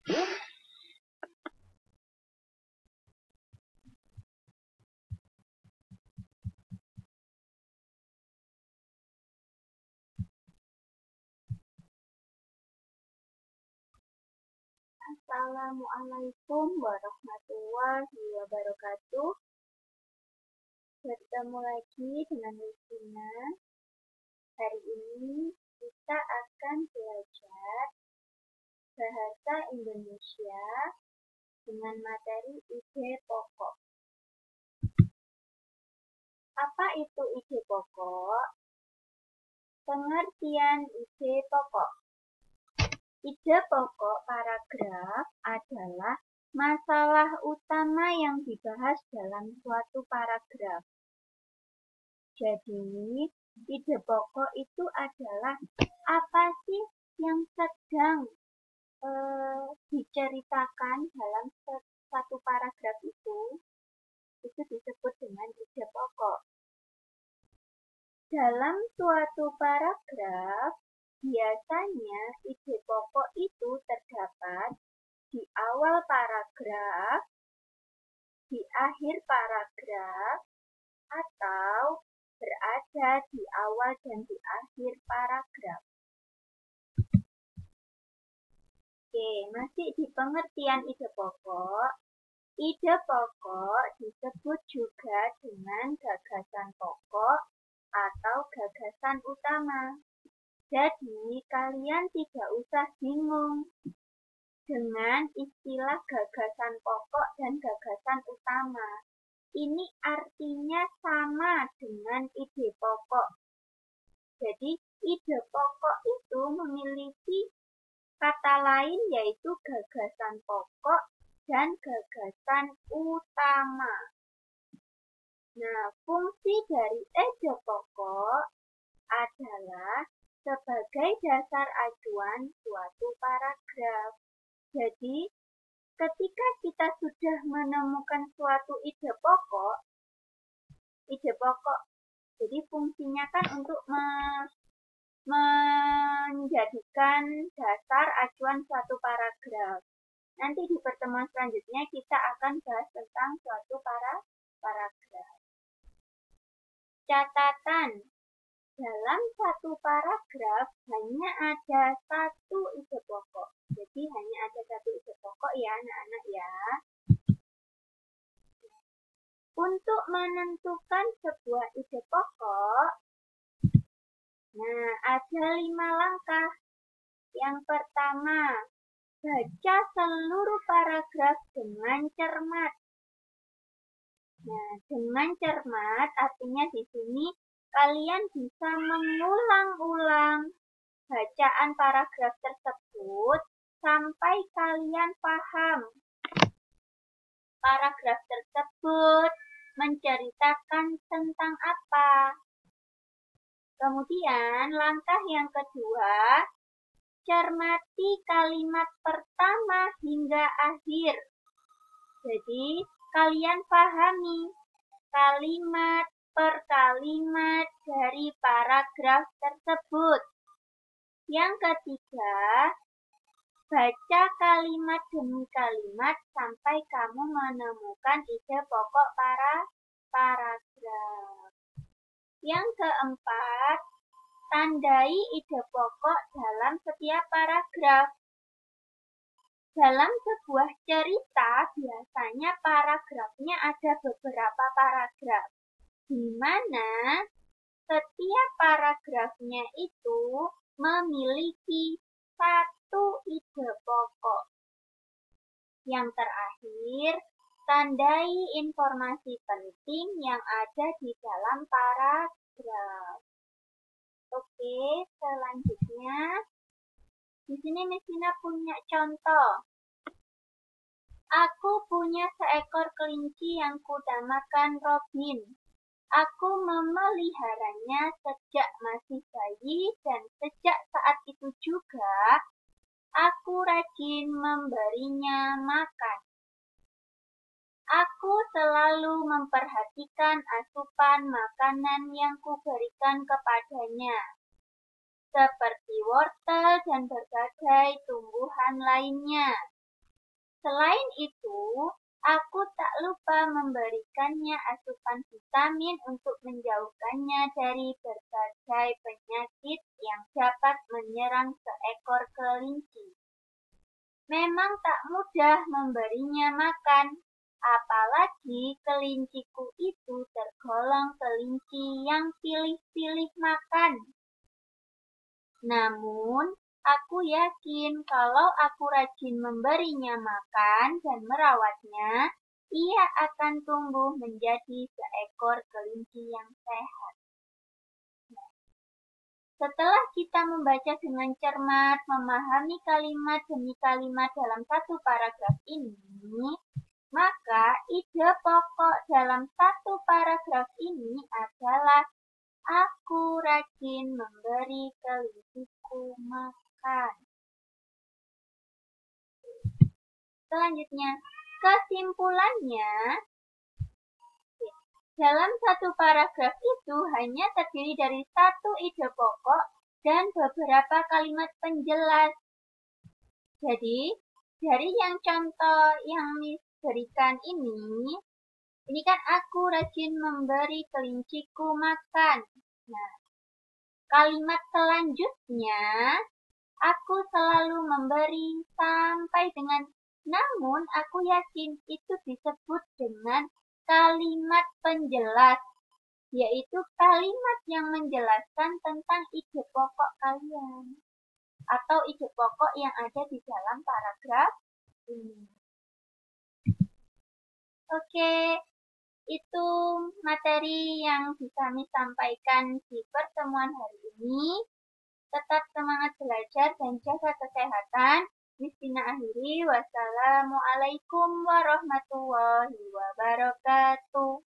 Assalamualaikum warahmatullahi wabarakatuh. Bertemu lagi dengan Lucina. Hari ini kita akan belajar bahasa Indonesia dengan materi ide pokok. Apa itu ide pokok? Pengertian ide pokok. Ide pokok paragraf adalah masalah utama yang dibahas dalam suatu paragraf. Jadi, ide pokok itu adalah apa sih yang sedang diceritakan dalam satu paragraf itu disebut dengan ide pokok. Dalam suatu paragraf, biasanya ide pokok itu terdapat di awal paragraf, di akhir paragraf, atau berada di awal dan di akhir paragraf. Oke, masih di pengertian ide pokok. Ide pokok disebut juga dengan gagasan pokok atau gagasan utama. Jadi, kalian tidak usah bingung dengan istilah gagasan pokok dan gagasan utama. Ini artinya sama dengan ide pokok. Jadi, ide pokok itu memiliki kata lain yaitu gagasan pokok dan gagasan utama. Nah, fungsi dari ide pokok adalah sebagai dasar acuan suatu paragraf. Jadi, ketika kita sudah menemukan suatu ide pokok, jadi fungsinya kan untuk menjadikan dasar acuan suatu paragraf. Nanti di pertemuan selanjutnya kita akan bahas tentang suatu paragraf. Catatan, dalam satu paragraf hanya ada satu ide pokok. Jadi hanya ada satu ide pokok ya anak-anak ya. Untuk menentukan sebuah ide pokok, nah ada 5 langkah. Yang pertama, baca seluruh paragraf dengan cermat. Nah, dengan cermat artinya di sini kalian bisa mengulang-ulang bacaan paragraf tersebut sampai kalian paham. Paragraf tersebut menceritakan tentang apa. Kemudian langkah yang kedua, cermati kalimat pertama hingga akhir. Jadi, kalian pahami kalimat per kalimat dari paragraf tersebut. Yang ketiga, baca kalimat demi kalimat sampai kamu menemukan ide pokok paragraf. Yang keempat, tandai ide pokok dalam setiap paragraf. Dalam sebuah cerita, biasanya paragrafnya ada beberapa paragraf, di mana setiap paragrafnya itu memiliki satu ide pokok. Yang terakhir, tandai informasi penting yang ada di dalam paragraf. Oke, selanjutnya. Di sini Miss Tina punya contoh. Aku punya seekor kelinci yang kudamakan Robin. Aku memeliharanya sejak masih bayi dan sejak saat itu juga aku rajin memberinya makan. Aku selalu memperhatikan asupan makanan yang kuberikan kepadanya, seperti wortel dan berbagai tumbuhan lainnya. Selain itu, aku tak lupa memberikannya asupan vitamin untuk menjauhkannya dari berbagai penyakit yang dapat menyerang seekor kelinci. Memang tak mudah memberinya makan, apalagi kelinciku itu tergolong kelinci yang pilih-pilih makan. Namun, aku yakin kalau aku rajin memberinya makan dan merawatnya, ia akan tumbuh menjadi seekor kelinci yang sehat. Setelah kita membaca dengan cermat, memahami kalimat demi kalimat dalam satu paragraf ini, maka ide pokok dalam satu paragraf ini adalah aku rajin memberi kelinciku makan. Selanjutnya, kesimpulannya, dalam satu paragraf itu hanya terdiri dari satu ide pokok dan beberapa kalimat penjelas. Jadi, dari yang contoh yang diberikan ini kan aku rajin memberi kelinciku makan. Nah, kalimat selanjutnya, aku selalu memberi sampai dengan namun aku yakin itu disebut dengan kalimat penjelas, yaitu kalimat yang menjelaskan tentang ide pokok kalian atau ide pokok yang ada di dalam paragraf ini. Oke, itu materi yang bisa kami sampaikan di pertemuan hari ini. Tetap semangat belajar dan jaga kesehatan. Bismillah akhiri. Wassalamualaikum warahmatullahi wabarakatuh.